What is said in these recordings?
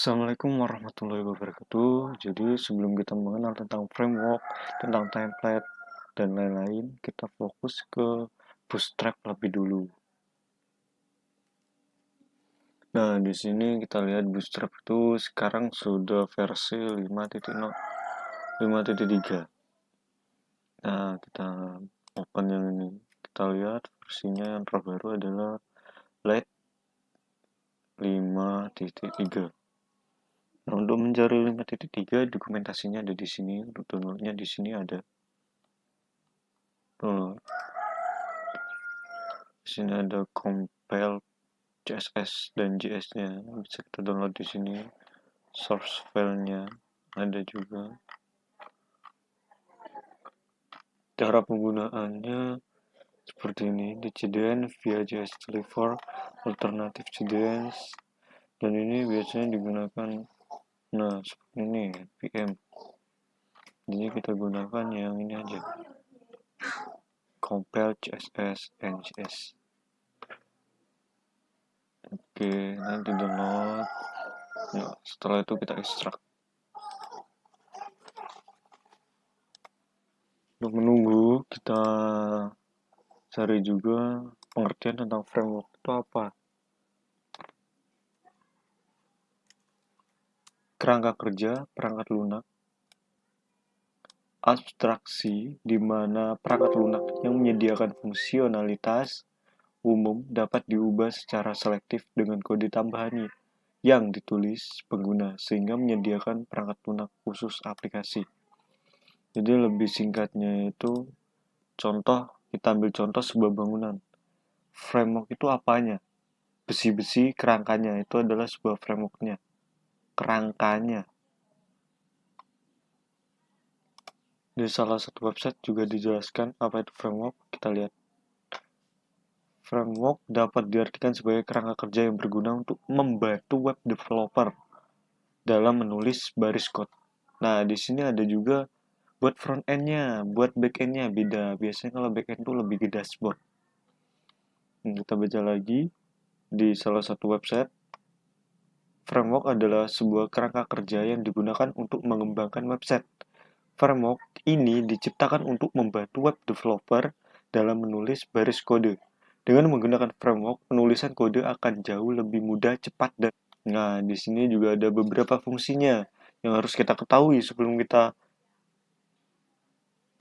Assalamualaikum warahmatullahi wabarakatuh. Jadi sebelum kita mengenal tentang framework, tentang template, dan lain-lain, kita fokus ke Bootstrap lebih dulu. Nah, di sini kita lihat Bootstrap itu sekarang sudah versi 5.0, 5.3. Nah, kita open yang ini. Kita lihat versinya yang terbaru adalah Lite 5.3. Nah, untuk mencari 5.3, dokumentasinya ada di sini, untuk downloadnya di sini ada. Di sini ada compile CSS dan JS-nya, bisa kita download di sini. Source file-nya ada juga. Cara penggunaannya seperti ini, di CDN via JS Deliver, alternatif CDN, dan ini biasanya digunakan, nah seperti ini, VM. Jadi kita gunakan yang ini aja, compile CSS and JS. Oke, nanti download. Nah, setelah itu kita ekstrak. Untuk menunggu, kita cari juga pengertian tentang framework itu apa. Kerangka kerja perangkat lunak. Abstraksi di mana perangkat lunak yang menyediakan fungsionalitas umum dapat diubah secara selektif dengan kode tambahan yang ditulis pengguna sehingga menyediakan perangkat lunak khusus aplikasi. Jadi lebih singkatnya itu contoh, kita ambil contoh sebuah bangunan. Framework itu apanya? Besi-besi kerangkanya itu adalah sebuah frameworknya. Kerangkanya. Di salah satu website juga dijelaskan apa itu framework. Kita lihat. Framework dapat diartikan sebagai kerangka kerja yang berguna untuk membantu web developer dalam menulis baris code. Nah, di sini ada juga buat front end-nya, buat back end-nya beda. Biasanya kalau back end itu lebih ke dashboard. Kita baca lagi di salah satu website. Framework adalah sebuah kerangka kerja yang digunakan untuk mengembangkan website. Framework ini diciptakan untuk membantu web developer dalam menulis baris kode. Dengan menggunakan framework, penulisan kode akan jauh lebih mudah, cepat, dan... Nah, di sini juga ada beberapa fungsinya yang harus kita ketahui sebelum kita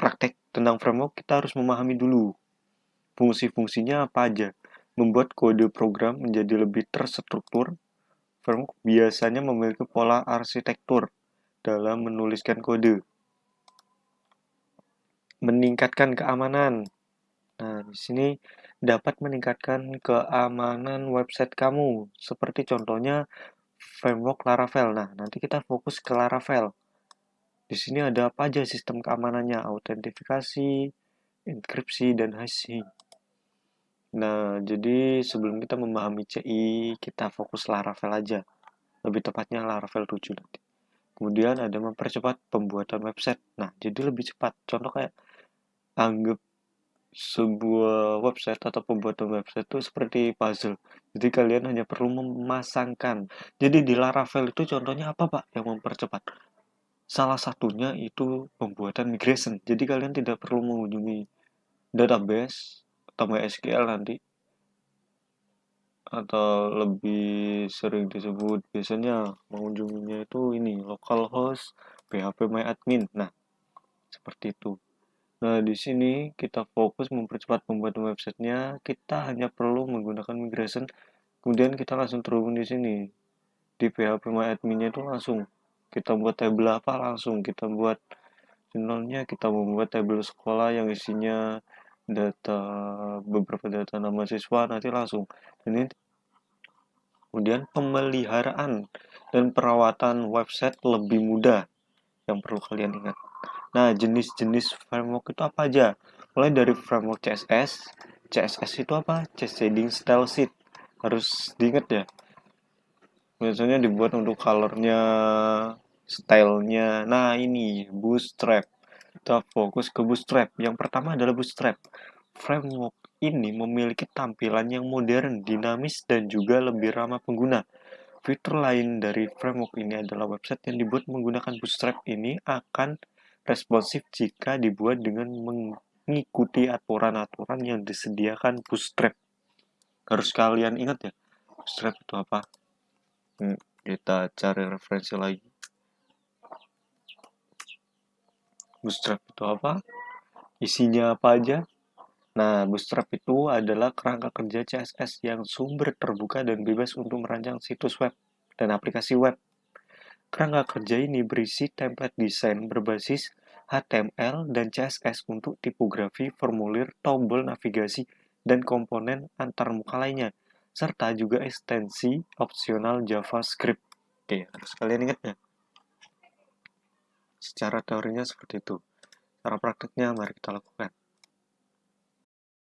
praktek tentang framework. Kita harus memahami dulu fungsi-fungsinya apa aja. Membuat kode program menjadi lebih terstruktur. Framework biasanya memiliki pola arsitektur dalam menuliskan kode. Meningkatkan keamanan. Nah, di sini dapat meningkatkan keamanan website kamu. Seperti contohnya framework Laravel. Nah, nanti kita fokus ke Laravel. Di sini ada apa aja sistem keamanannya? Autentifikasi, enkripsi, dan hashing. Nah, jadi sebelum kita memahami CI, kita fokus Laravel aja. Lebih tepatnya Laravel 7 nanti. Kemudian ada mempercepat pembuatan website. Nah, jadi lebih cepat. Contoh kayak anggap sebuah website atau pembuatan website itu seperti puzzle. Jadi kalian hanya perlu memasangkan. Jadi di Laravel itu contohnya apa, Pak, yang mempercepat? Salah satunya itu pembuatan migration. Jadi kalian tidak perlu mengunjungi database atau MySQL nanti, atau lebih sering disebut biasanya mengunjunginya itu ini localhost phpMyAdmin. Nah, seperti itu. Nah, di sini kita fokus mempercepat pembuatan websitenya. Kita hanya perlu menggunakan migration. Kemudian kita langsung terhubung di sini. Di phpMyAdmin-nya itu langsung kita buat tabel apa, langsung kita buat jurnalnya, kita membuat tabel sekolah yang isinya data, beberapa data nama siswa, nanti langsung. Ini kemudian pemeliharaan dan perawatan website lebih mudah yang perlu kalian ingat. Nah, jenis-jenis framework itu apa aja? Mulai dari framework CSS. CSS itu apa? Shading Style Sheet. Harus diingat ya. Biasanya dibuat untuk colornya, stylenya. Nah, ini Bootstrap. Kita fokus ke Bootstrap. Yang pertama adalah Bootstrap. Framework ini memiliki tampilan yang modern, dinamis, dan juga lebih ramah pengguna. Fitur lain dari framework ini adalah website yang dibuat menggunakan Bootstrap ini akan responsif jika dibuat dengan mengikuti aturan-aturan yang disediakan Bootstrap. Harus kalian ingat ya, Bootstrap itu apa? Kita cari referensi lagi. Bootstrap itu apa? Isinya apa aja? Nah, Bootstrap itu adalah kerangka kerja CSS yang sumber terbuka dan bebas untuk merancang situs web dan aplikasi web. Kerangka kerja ini berisi template desain berbasis HTML dan CSS untuk tipografi, formulir, tombol navigasi, dan komponen antarmuka lainnya, serta juga ekstensi opsional JavaScript. Oke, harus kalian ingat ya. Secara teorinya seperti itu. Cara praktiknya mari kita lakukan.